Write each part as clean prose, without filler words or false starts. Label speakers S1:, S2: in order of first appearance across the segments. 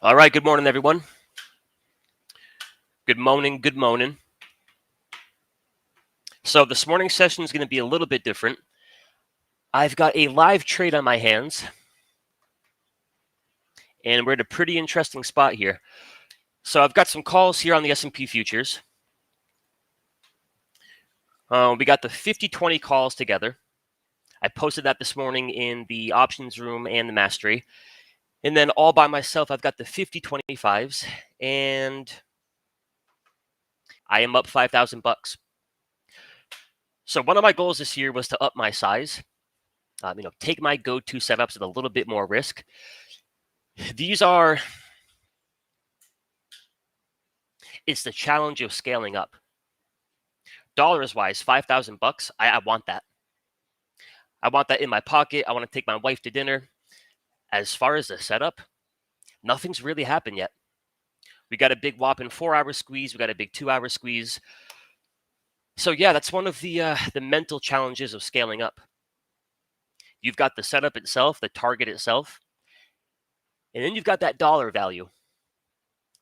S1: All right, good morning, everyone. Good morning, good morning. So this morning's session is going to be a little bit different. I've got a live trade on my hands, and we're at a pretty interesting spot here. So I've got some calls here on the S&P futures. We got the 50-20 calls together. I posted that this morning in the options room and the mastery. And then all by myself, I've got the 50-25s, and I am up $5,000. So one of my goals this year was to up my size. Take my go-to setups with a little bit more risk. These are, it's the challenge of scaling up. Dollars wise, $5,000. I want that. I want that in my pocket. I want to take my wife to dinner. As far as the setup, nothing's really happened yet. We got a big whopping 4-hour squeeze. We got a big 2-hour squeeze. So yeah, that's one of the mental challenges of scaling up. You've got the setup itself, the target itself, and then you've got that dollar value.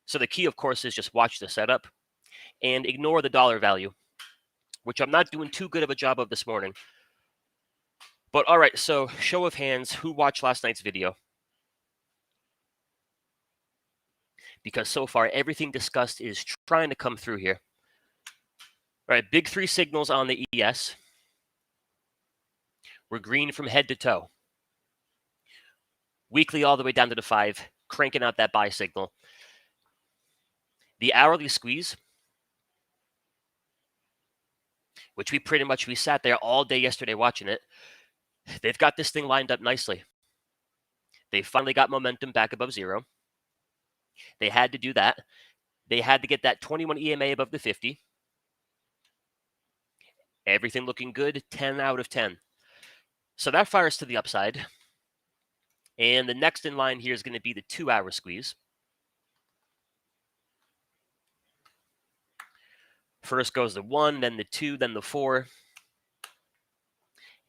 S1: So the key, of course, is just watch the setup and ignore the dollar value, which I'm not doing too good of a job of this morning. But all right, so show of hands, who watched last night's video? Because so far, everything discussed is trying to come through here. All right, big 3 signals on the ES. We're green from head to toe. Weekly all the way down to the 5, cranking out that buy signal. The hourly squeeze, which we sat there all day yesterday watching it. They've got this thing lined up nicely. They finally got momentum back above 0. They had to do that. They had to get that 21 EMA above the 50. Everything looking good, 10 out of 10. So that fires to the upside. And the next in line here is going to be the 2-hour squeeze. First goes the 1, then the 2, then the 4.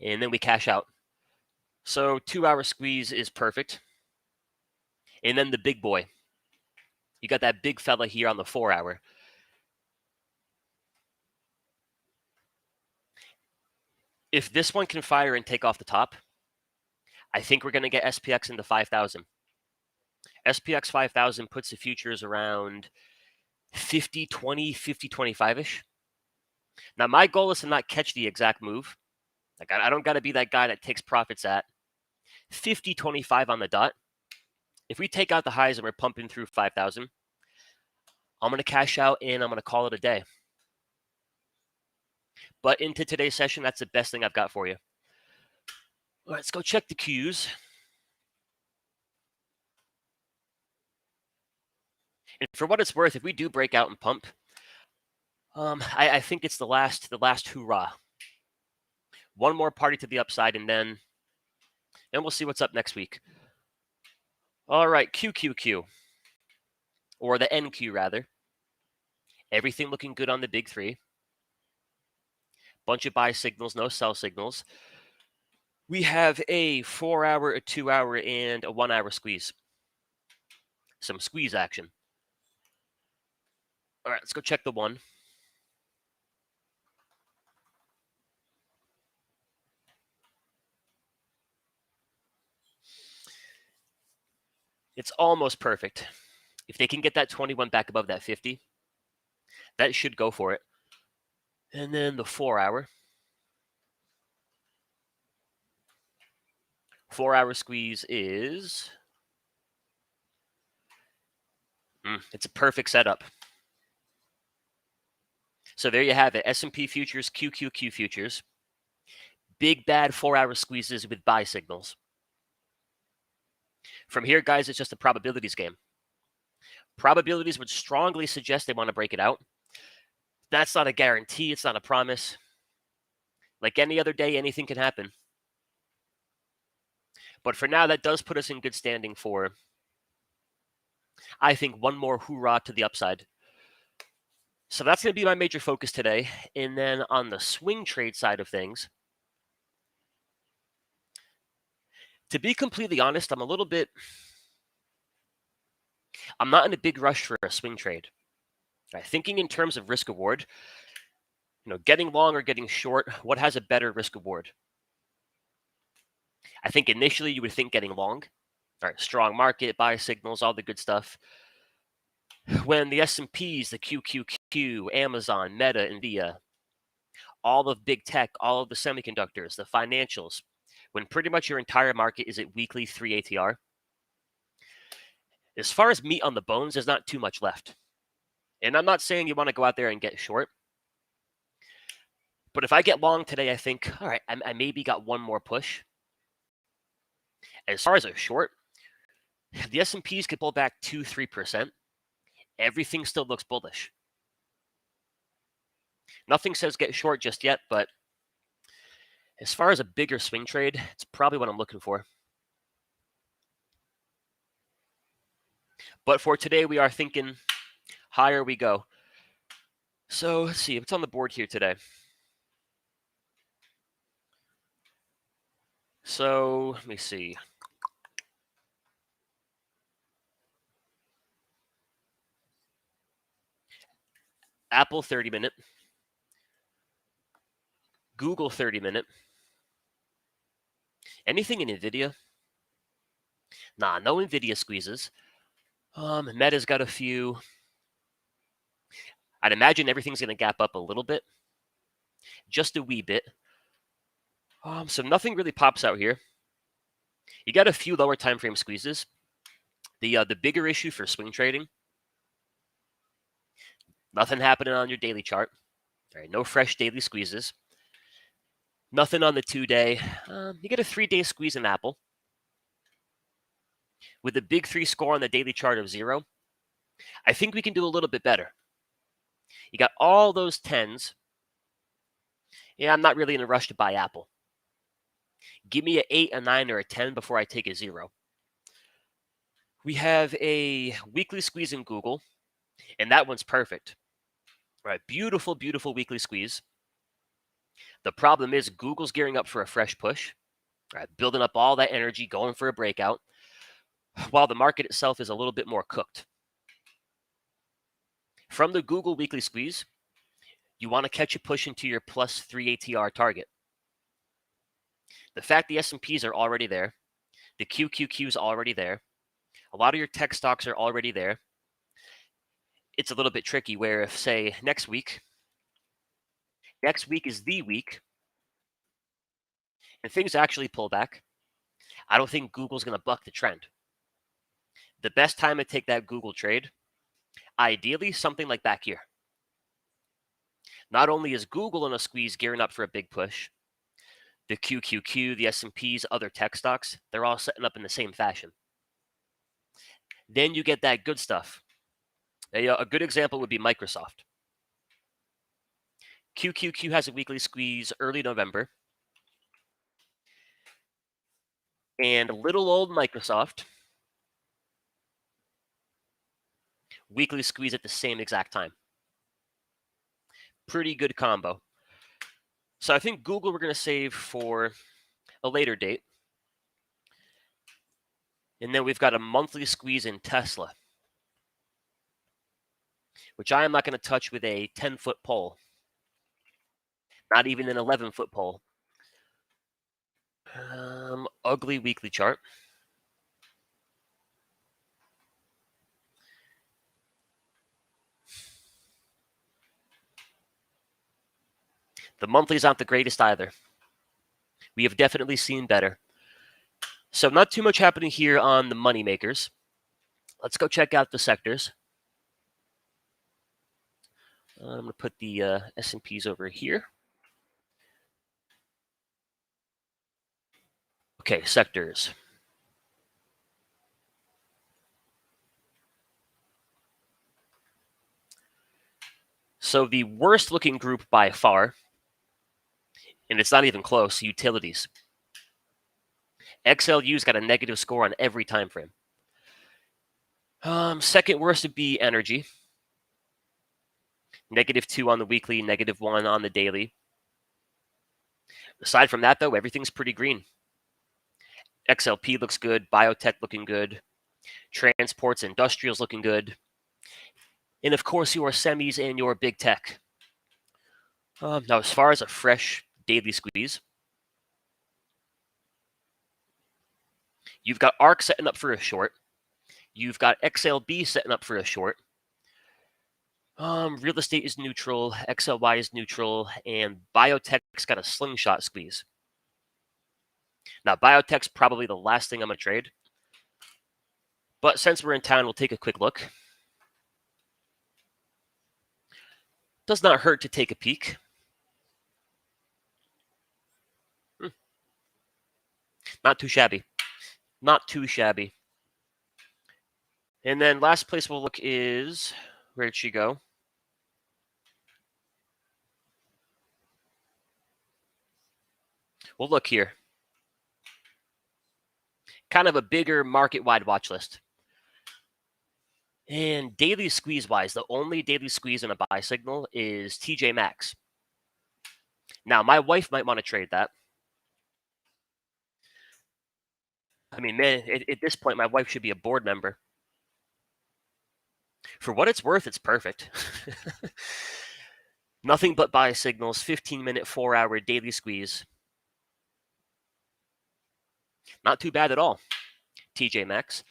S1: And then we cash out. So 2-hour squeeze is perfect. And then the big boy. You got that big fella here on the 4-hour. If this one can fire and take off the top, I think we're going to get SPX into 5,000. SPX 5,000 puts the futures around 50-20, 50-25-ish. Now, my goal is to not catch the exact move. Like, I don't got to be that guy that takes profits at 50-25 on the dot. If we take out the highs and we're pumping through 5,000, I'm going to cash out and I'm going to call it a day. But into today's session, that's the best thing I've got for you. All right, let's go check the Qs. And for what it's worth, if we do break out and pump, I think it's the last hoorah. One more party to the upside, and then we'll see what's up next week. All right, QQQ, or the NQ rather. Everything looking good on the big 3. Bunch of buy signals, no sell signals. We have a 4-hour, a 2-hour, and a 1-hour squeeze. Some squeeze action. All right, let's go check the 1. It's almost perfect. If they can get that 21 back above that 50, that should go for it. And then the 4-hour. 4-hour squeeze is... it's a perfect setup. So there you have it. S&P futures, QQQ futures. Big bad 4-hour squeezes with buy signals. From here, guys, it's just a probabilities game. Probabilities would strongly suggest they want to break it out. That's not a guarantee. It's not a promise. Like any other day, anything can happen. But for now, that does put us in good standing for, I think, one more hoorah to the upside. So that's going to be my major focus today. And then on the swing trade side of things, to be completely honest, I'm a little bit I'm not in a big rush for a swing trade. Right, thinking in terms of risk reward, getting long or getting short, what has a better risk reward? I think initially you would think getting long. All right, strong market, buy signals, all the good stuff. When the S&Ps, the QQQ, Amazon, Meta, Nvidia, all of big tech, all of the semiconductors, the financials, when pretty much your entire market is at weekly 3 ATR, as far as meat on the bones, there's not too much left. And I'm not saying you want to go out there and get short. But if I get long today, I think, all right, I maybe got one more push. As far as a short, the S&Ps could pull back 2-3%. Everything still looks bullish. Nothing says get short just yet, but as far as a bigger swing trade, it's probably what I'm looking for. But for today, we are thinking higher we go. So let's see what's on the board here today. So let me see. Apple 30-minute. Google 30-minute. Anything in Nvidia? Nah, no Nvidia squeezes. Meta's got a few. I'd imagine everything's going to gap up a little bit. Just a wee bit. So nothing really pops out here. You got a few lower time frame squeezes. The bigger issue for swing trading, nothing happening on your daily chart. All right, no fresh daily squeezes. Nothing on the 2-day. You get a 3-day squeeze in Apple. With a big 3 score on the daily chart of 0, I think we can do a little bit better. You got all those 10s. Yeah, I'm not really in a rush to buy Apple. Give me an 8, a 9, or a 10 before I take a 0. We have a weekly squeeze in Google, and that one's perfect. All right, beautiful, beautiful weekly squeeze. The problem is Google's gearing up for a fresh push, right, building up all that energy, going for a breakout, while the market itself is a little bit more cooked. From the Google weekly squeeze, you want to catch a push into your plus 3 ATR target. The fact the S&Ps are already there, the QQQ is already there, a lot of your tech stocks are already there. It's a little bit tricky where if, say, next week is the week, and things actually pull back, I don't think Google's going to buck the trend. The best time to take that Google trade, ideally something like back here. Not only is Google in a squeeze gearing up for a big push, the QQQ, the S&Ps, other tech stocks, they're all setting up in the same fashion. Then you get that good stuff. A good example would be Microsoft. QQQ has a weekly squeeze early November. And little old Microsoft, weekly squeeze at the same exact time. Pretty good combo. So I think Google we're going to save for a later date. And then we've got a monthly squeeze in Tesla, which I am not going to touch with a 10-foot pole. Not even an 11-foot pole. Ugly weekly chart. The monthlies aren't the greatest either. We have definitely seen better. So not too much happening here on the money makers. Let's go check out the sectors. I'm going to put the S&Ps over here. Okay, sectors. So the worst looking group by far, and it's not even close, utilities. XLU's got a negative score on every time frame. Second worst would be energy. -2 on the weekly, -1 on the daily. Aside from that, though, everything's pretty green. XLP looks good. Biotech looking good. Transports, industrials looking good. And of course, your semis and your big tech. Now, as far as a fresh daily squeeze, you've got ARC setting up for a short. You've got XLB setting up for a short. Real estate is neutral, XLY is neutral, and biotech's got a slingshot squeeze. Now, biotech's probably the last thing I'm going to trade. But since we're in town, we'll take a quick look. Does not hurt to take a peek. Not too shabby. Not too shabby. And then last place we'll look is, where did she go? We'll look here. Kind of a bigger market-wide watch list. And daily squeeze-wise, the only daily squeeze in a buy signal is TJ Maxx. Now, my wife might want to trade that. I mean, man, at this point, my wife should be a board member. For what it's worth, it's perfect. Nothing but buy signals, 15-minute, 4-hour daily squeeze. Not too bad at all, TJ Maxx.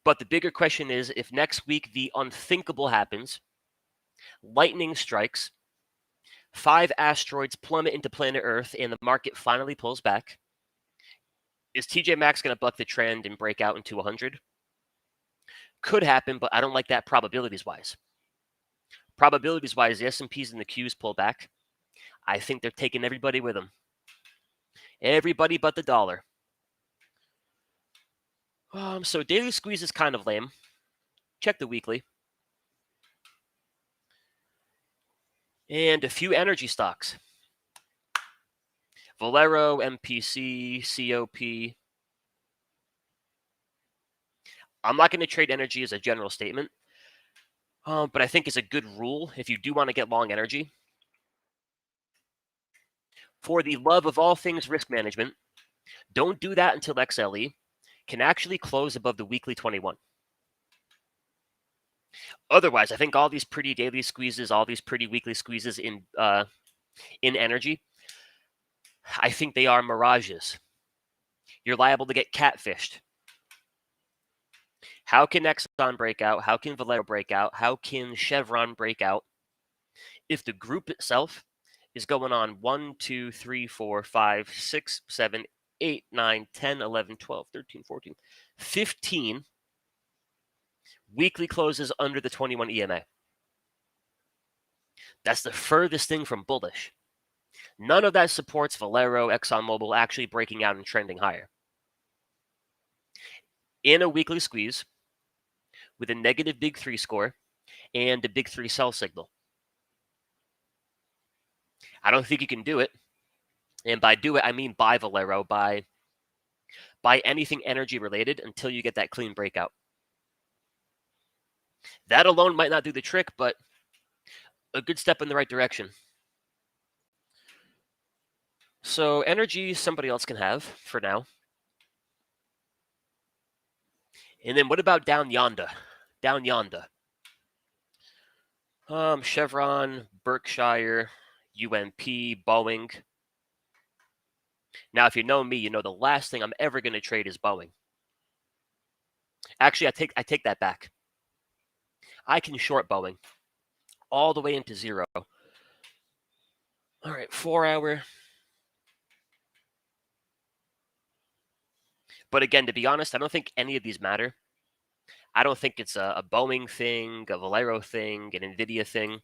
S1: But the bigger question is, if next week the unthinkable happens, lightning strikes, 5 asteroids plummet into planet Earth, and the market finally pulls back, is TJ Maxx going to buck the trend and break out into 100? Could happen, but I don't like that probabilities-wise. Probabilities-wise, the S&Ps and the Qs pull back. I think they're taking everybody with them. Everybody but the dollar. So daily squeeze is kind of lame. Check the weekly. And a few energy stocks. Valero, MPC, COP. I'm not going to trade energy as a general statement, but I think it's a good rule if you do want to get long energy. For the love of all things risk management, don't do that until XLE can actually close above the weekly 21. Otherwise, I think all these pretty daily squeezes, all these pretty weekly squeezes in energy, I think they are mirages. You're liable to get catfished. How can Exxon break out? How can Valero break out? How can Chevron break out if the group itself is going on 1, 2, 3, 4, 5, 6, 7, 8, 9, 10, 11, 12, 13, 14, 15 weekly closes under the 21 EMA? That's the furthest thing from bullish. None of that supports Valero, ExxonMobil actually breaking out and trending higher. In a weekly squeeze with a negative big 3 score and a big 3 sell signal, I don't think you can do it. And by do it, I mean buy Valero, buy anything energy related until you get that clean breakout. That alone might not do the trick, but a good step in the right direction. So energy, somebody else can have for now. And then what about down yonder? Down yonder. Chevron, Berkshire, UMP, Boeing. Now, if you know me, you know the last thing I'm ever going to trade is Boeing. Actually, I take that back. I can short Boeing all the way into 0. All right, 4-hour. But again, to be honest, I don't think any of these matter. I don't think it's a Boeing thing, a Valero thing, an NVIDIA thing.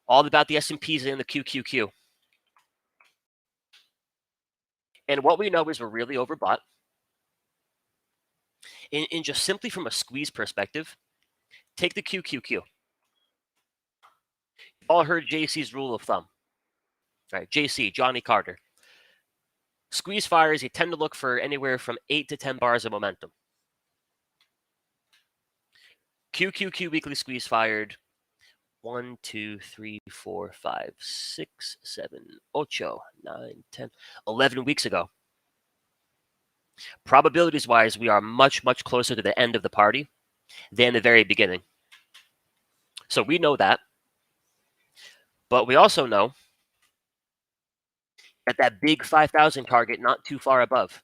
S1: All about the S&Ps and the QQQ. And what we know is we're really overbought. And just simply from a squeeze perspective, take the QQQ. You've all heard JC's rule of thumb. Right, JC, Johnny Carter. Squeeze fires, you tend to look for anywhere from 8 to 10 bars of momentum. QQQ weekly squeeze fired 1, 2, 3, 4, 5, 6, 7, 8, 9, 10, 11 weeks ago. Probabilities wise, we are much, much closer to the end of the party than the very beginning. So we know that. But we also know that big 5,000 target not too far above.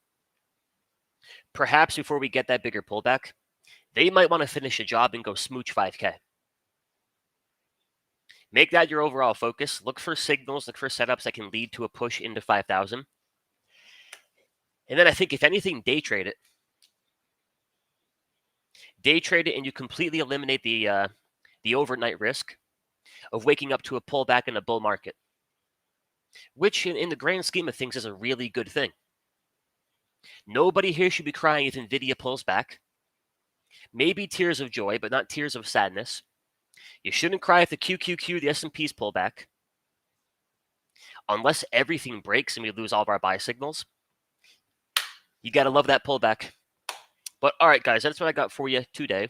S1: Perhaps before we get that bigger pullback, they might want to finish a job and go smooch 5K. Make that your overall focus. Look for signals, look for setups that can lead to a push into 5,000. And then I think, if anything, day trade it. Day trade it, and you completely eliminate the overnight risk of waking up to a pullback in a bull market, which in the grand scheme of things is a really good thing. Nobody here should be crying if NVIDIA pulls back. Maybe tears of joy, but not tears of sadness. You shouldn't cry if the QQQ, the S&Ps pull back. Unless everything breaks and we lose all of our buy signals. You got to love that pullback. But all right, guys, that's what I got for you today.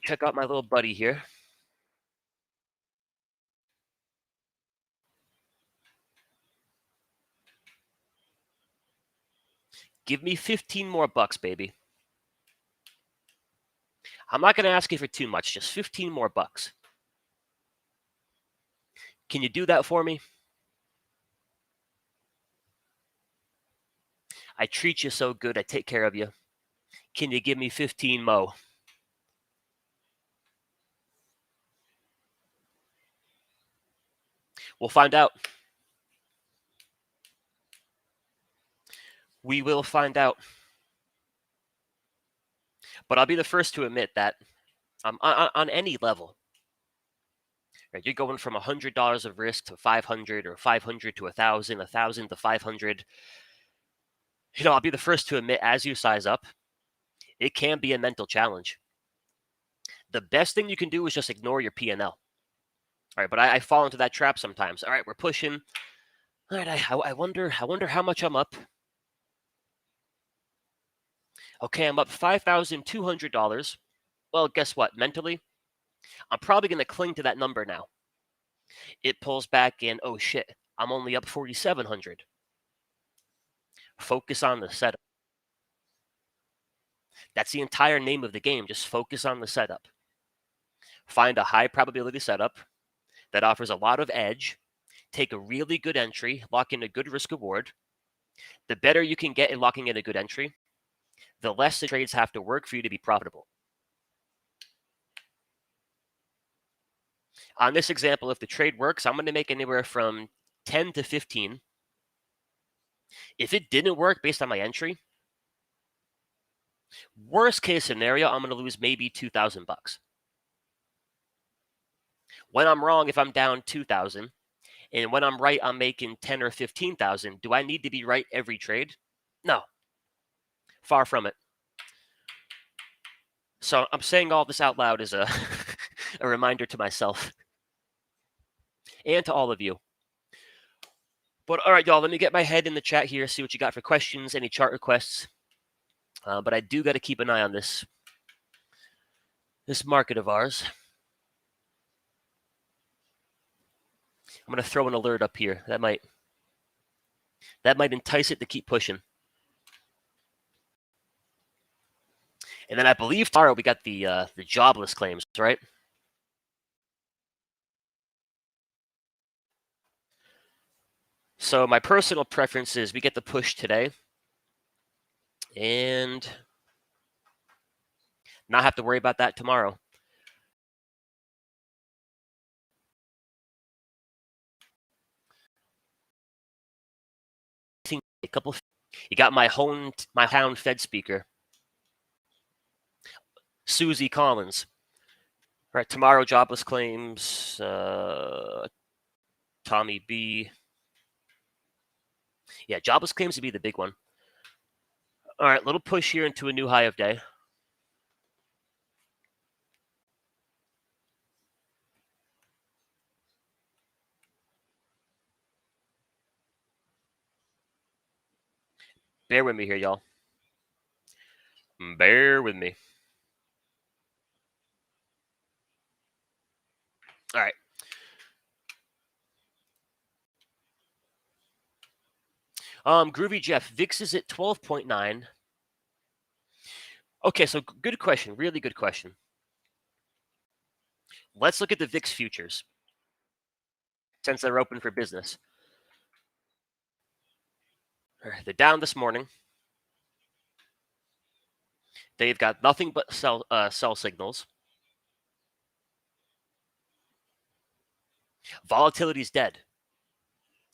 S1: Check out my little buddy here. Give me 15 more bucks, baby. I'm not going to ask you for too much, just 15 more bucks. Can you do that for me? I treat you so good. I take care of you. Can you give me 15 mo? We'll find out. We will find out. But I'll be the first to admit that on any level, right, you're going from $100 of risk to 500, or 500 to 1,000, 1,000 to 500. I'll be the first to admit, as you size up, it can be a mental challenge. The best thing you can do is just ignore your P&L. All right, but I fall into that trap sometimes. All right, we're pushing. All right, I wonder how much I'm up. Okay, I'm up $5,200. Well, guess what? Mentally, I'm probably going to cling to that number now. It pulls back in. Oh shit, I'm only up 4,700. Focus on the setup. That's the entire name of the game. Just focus on the setup. Find a high probability setup that offers a lot of edge. Take a really good entry, lock in a good risk reward. The better you can get in locking in a good entry, the less the trades have to work for you to be profitable. On this example, if the trade works, I'm going to make anywhere from 10 to 15. If it didn't work based on my entry, worst case scenario, I'm going to lose maybe 2,000 bucks. When I'm wrong, if I'm down 2,000, and when I'm right, I'm making 10 or 15,000. Do I need to be right every trade? No. Far from it. So I'm saying all this out loud as a reminder to myself and to all of you. But all right, y'all, let me get my head in the chat here, see what you got for questions, any chart requests. But I do got to keep an eye on this market of ours. I'm going to throw an alert up here. That might entice it to keep pushing. And then I believe tomorrow we got the jobless claims, right? So my personal preference is we get the push today and not have to worry about that tomorrow. A couple. You got my hometown Fed speaker, Susie Collins. All right, tomorrow jobless claims. Tommy B. Yeah, jobless claims would be the big one. All right, little push here into a new high of day. Bear with me here, y'all. Bear with me. All right. Groovy Jeff, VIX is at 12.9. Okay, so good question. Really good question. Let's look at the VIX futures since they're open for business. They're down this morning. They've got nothing but sell signals. Volatility's dead.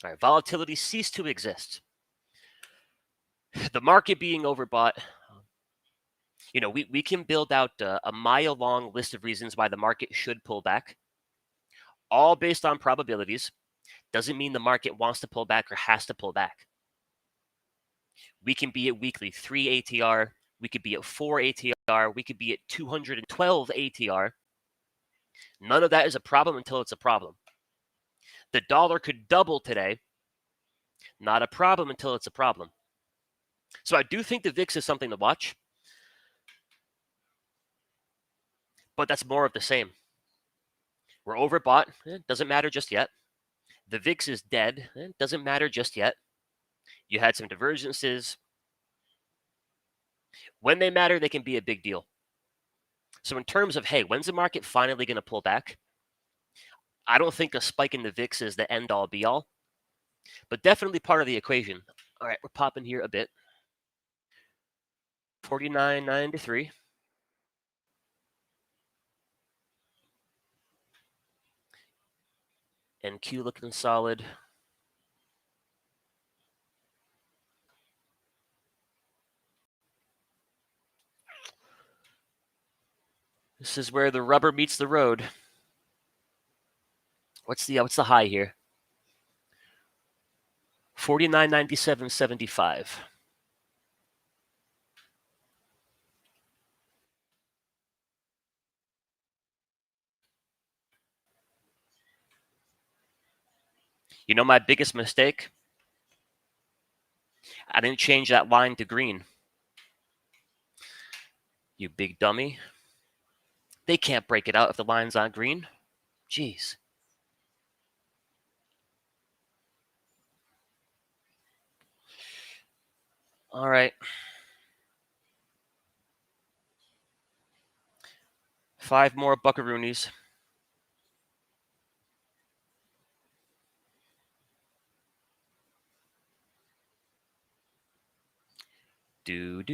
S1: All right, volatility ceased to exist. The market being overbought. We can build out a mile-long list of reasons why the market should pull back, all based on probabilities. Doesn't mean the market wants to pull back or has to pull back. We can be at weekly 3 ATR. We could be at 4 ATR. We could be at 212 ATR. None of that is a problem until it's a problem. The dollar could double today. Not a problem until it's a problem. So I do think the VIX is something to watch. But that's more of the same. We're overbought. It doesn't matter just yet. The VIX is dead. It doesn't matter just yet. You had some divergences. When they matter, they can be a big deal. So in terms of, hey, when's the market finally going to pull back? I don't think a spike in the VIX is the end-all, be-all, but definitely part of the equation. All right, we're popping here a bit. 49.93. NQ looking solid. This is where the rubber meets the road. What's the high here? 49.97.75. You know my biggest mistake? I didn't change that line to green. You big dummy. They can't break it out if the line's on green. Jeez. All right. 5 more buckaroonies. Do.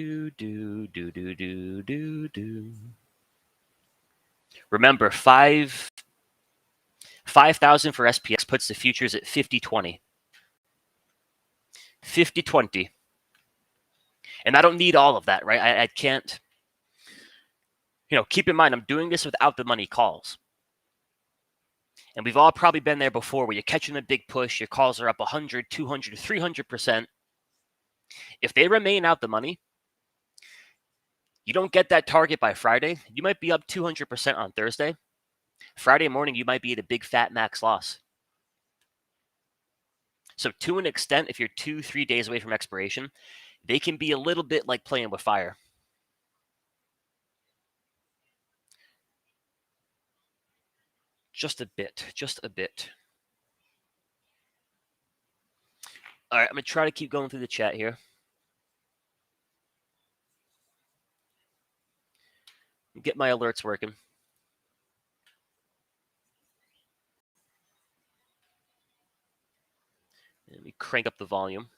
S1: Remember, 5,000 for SPX puts the futures at 50-20. 50-20. And I don't need all of that, right? I can't. Keep in mind, I'm doing this without the money calls. And we've all probably been there before where you're catching a big push, your calls are up 100, 200, 300%. If they remain out the money, you don't get that target by Friday, you might be up 200% on Thursday. Friday morning, you might be at a big fat max loss. So to an extent, if you're 2-3 days away from expiration, they can be a little bit like playing with fire. Just a bit. All right, I'm going to try to keep going through the chat here. Get my alerts working. Let me crank up the volume.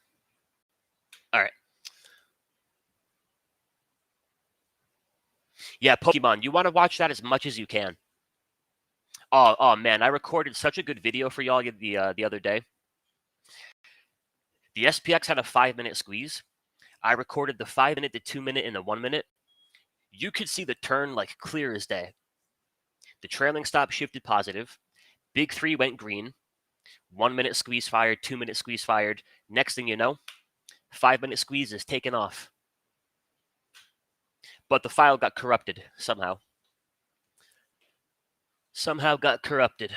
S1: All right. Yeah, Pokemon, you want to watch that as much as you can. Oh man, I recorded such a good video for y'all the other day. The SPX had a 5-minute squeeze. I recorded the 5-minute, the 2-minute, and the 1-minute. You could see the turn like clear as day. The trailing stop shifted positive. Big 3 went green. 1-minute squeeze fired, 2-minute squeeze fired. Next thing you know, 5-minute squeeze is taken off. But the file got corrupted somehow. Somehow got corrupted.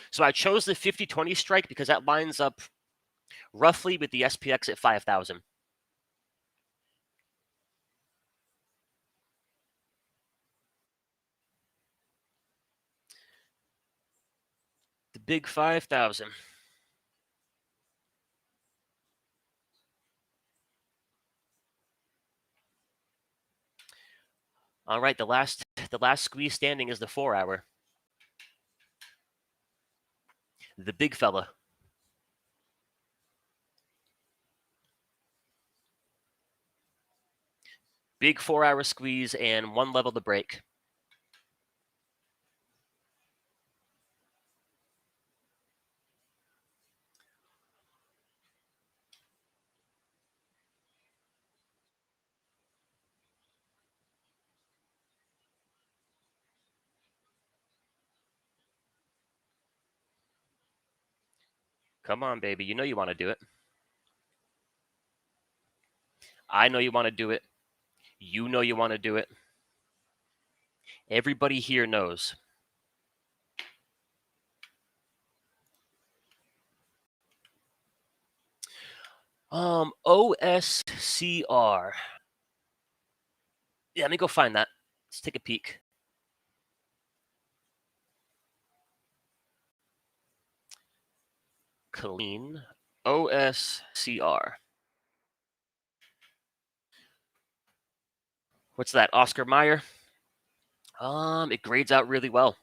S1: So I chose the 50-20 strike because that lines up roughly with the SPX at 5,000. Big 5,000. All right, the last squeeze standing is the 4-hour. The big fella. Big 4-hour squeeze and one level to break. Come on, baby. You know you want to do it. I know you want to do it. You know you want to do it. Everybody here knows. OSCR. Yeah, let me go find that. Let's take a peek. Clean OSCR. What's that? Oscar Mayer. It grades out really well.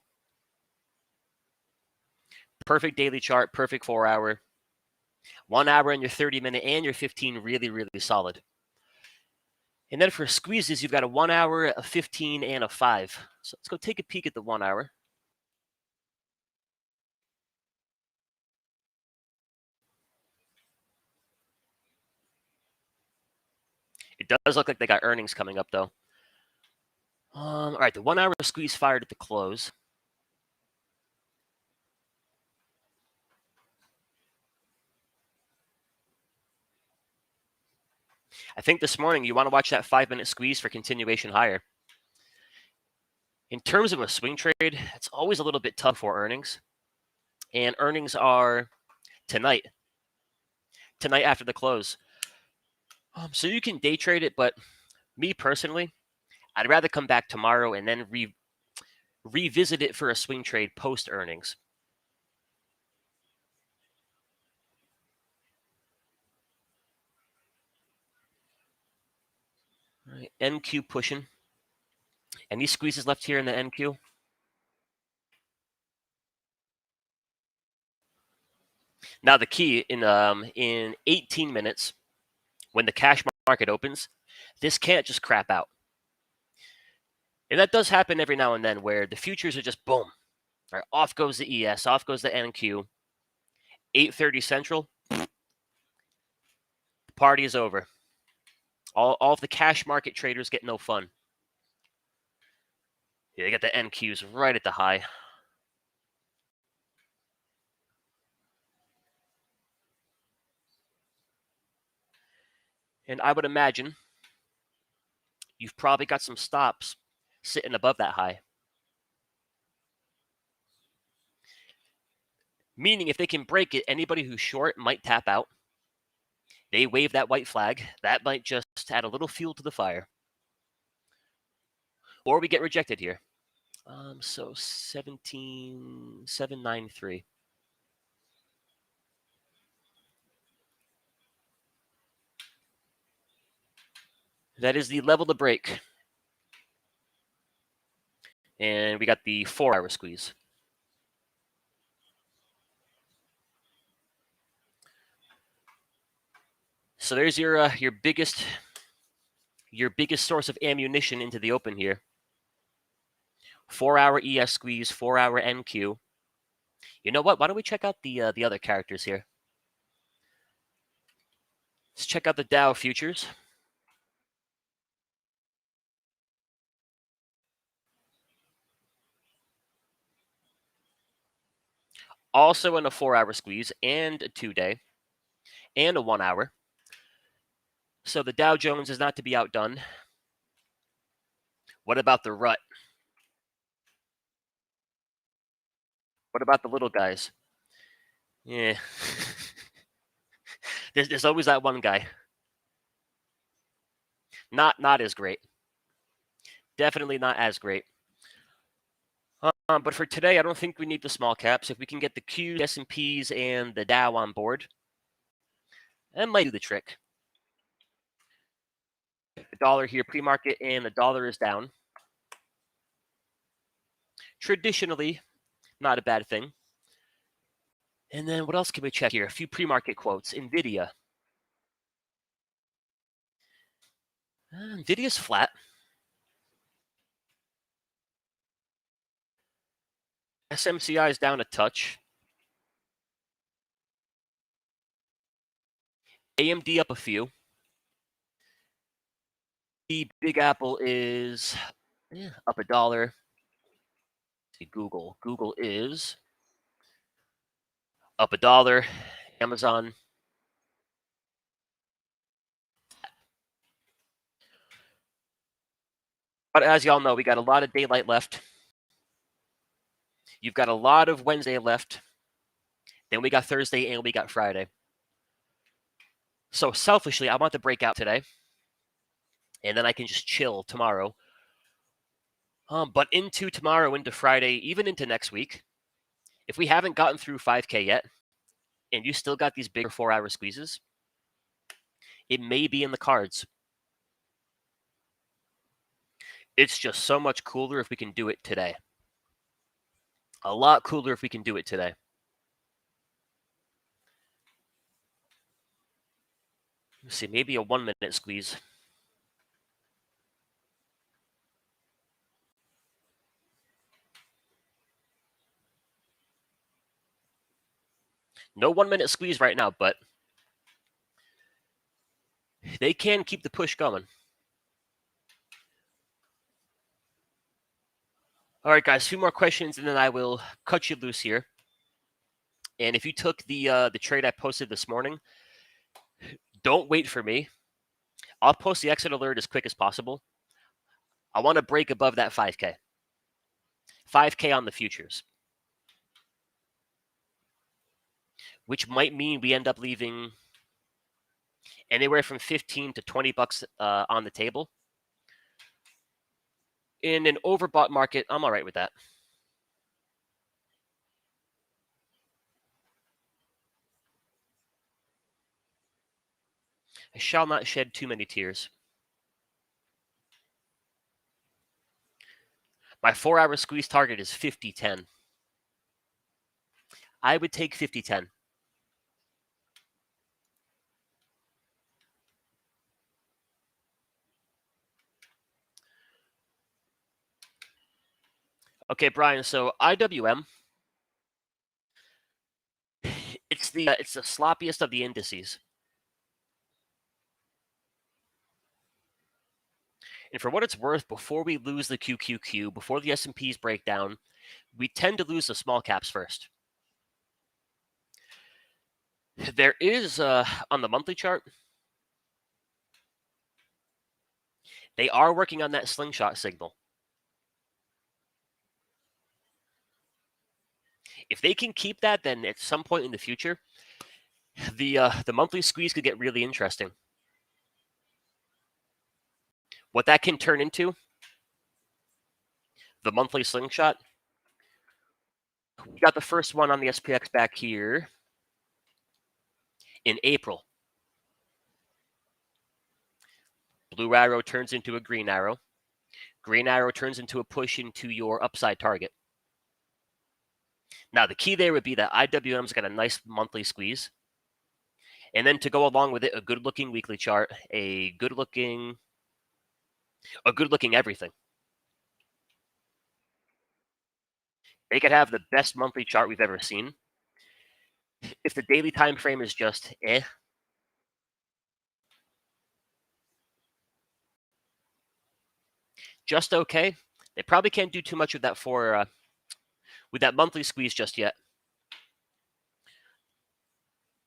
S1: Perfect daily chart, perfect 4-hour. 1 hour and your 30-minute and your 15 really, really solid. And then for squeezes, you've got a 1 hour, a 15, and a 5. So let's go take a peek at the 1 hour. It does look like they got earnings coming up, though. All right, the 1 hour squeeze fired at the close. I think this morning you want to watch that 5-minute squeeze for continuation higher. In terms of a swing trade, it's always a little bit tough for earnings. And earnings are tonight after the close. So you can day trade it, but me personally, I'd rather come back tomorrow and then revisit it for a swing trade post earnings. All right, NQ pushing. Any squeezes left here in the NQ? Now the key in 18 minutes, when the cash market opens, this can't just crap out. And that does happen every now and then where the futures are just boom. All right, off goes the ES, off goes the NQ. 8:30 Central, the party is over. All of the cash market traders get no fun. Yeah, they got the NQs right at the high. And I would imagine you've probably got some stops sitting above that high. Meaning if they can break it, anybody who's short might tap out. They wave that white flag. That might just add a little fuel to the fire. Or we get rejected here. So 17,793. That is the level to break. And we got the 4-hour squeeze. So there's your biggest source of ammunition into the open here. 4-hour ES squeeze, 4-hour NQ. You know what? Why don't we check out the other characters here? Let's check out the Dow futures. Also in a 4-hour squeeze and a 2-day and a 1 hour. So the Dow Jones is not to be outdone. What about the rut? What about the little guys? Yeah. there's always that one guy. Not as great. Definitely not as great. But for today, I don't think we need the small caps. If we can get the Qs, S&Ps, and the Dow on board, that might do the trick. The dollar here pre-market, and the dollar is down. Traditionally, not a bad thing. And then what else can we check here? A few pre-market quotes. NVIDIA. NVIDIA's flat. SMCI is down a touch. AMD up a few. The Big Apple is up a dollar. Let's see, Google. Google is up a dollar. Amazon. But as y'all know, we got a lot of daylight left. You've got a lot of Wednesday left. Then we got Thursday and we got Friday. So selfishly, I want to break out today. And then I can just chill tomorrow. But into tomorrow, into Friday, even into next week, if we haven't gotten through 5K yet, and you still got these bigger 4-hour squeezes, it may be in the cards. It's just so much cooler if we can do it today. A lot cooler if we can do it today. Let's see, maybe a 1-minute squeeze. No 1-minute squeeze right now, but they can keep the push going. All right, guys, a few more questions, and then I will cut you loose here. And if you took the trade I posted this morning, don't wait for me. I'll post the exit alert as quick as possible. I want to break above that 5K. 5K on the futures, which might mean we end up leaving anywhere from 15 to 20 bucks on the table. In an overbought market, I'm all right with that. I shall not shed too many tears. My 4-hour squeeze target is 50-10. I would take 50-10. Okay, Brian. So IWM, it's the sloppiest of the indices. And for what it's worth, before we lose the QQQ, before the S&Ps break down, we tend to lose the small caps first. There is, on the monthly chart, they are working on that slingshot signal. If they can keep that, then at some point in the future, the monthly squeeze could get really interesting. What that can turn into, the monthly slingshot, we got the first one on the SPX back here in April. Blue arrow turns into a green arrow. Green arrow turns into a push into your upside target. Now, the key there would be that IWM's got a nice monthly squeeze. And then to go along with it, a good-looking weekly chart, a good-looking everything. They could have the best monthly chart we've ever seen. If the daily time frame is just just okay, they probably can't do too much with that with that monthly squeeze just yet.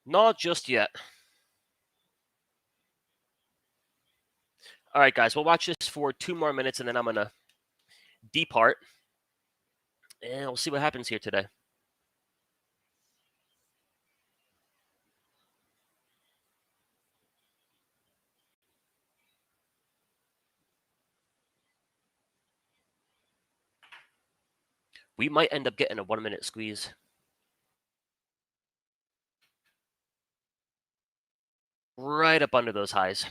S1: Not just yet. All right, guys, we'll watch this for 2 more minutes, and then I'm going to depart, and we'll see what happens here today. We might end up getting a 1 minute squeeze. Right up under those highs.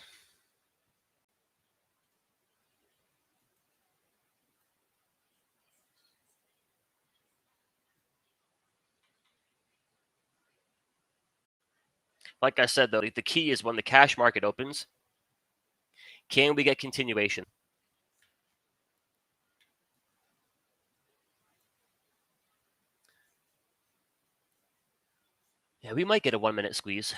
S1: Like I said, though, the key is when the cash market opens, can we get continuation? Yeah, we might get a 1 minute squeeze.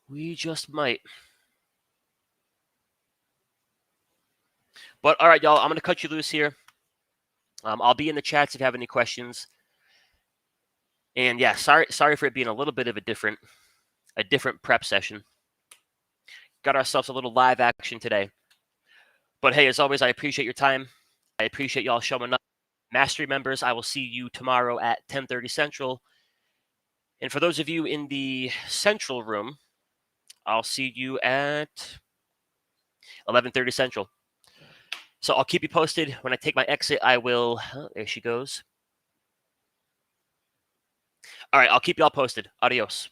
S1: We just might. But all right, y'all, I'm going to cut you loose here. I'll be in the chats if you have any questions. And yeah, sorry for it being a little bit of a different prep session. Got ourselves a little live action today. But hey, as always, I appreciate your time. I appreciate y'all showing up. Mastery members, I will see you tomorrow at 10:30 Central. And for those of you in the Central room, I'll see you at 11:30 Central. So I'll keep you posted. When I take my exit, I will. Oh, there she goes. All right, I'll keep y'all posted. Adios.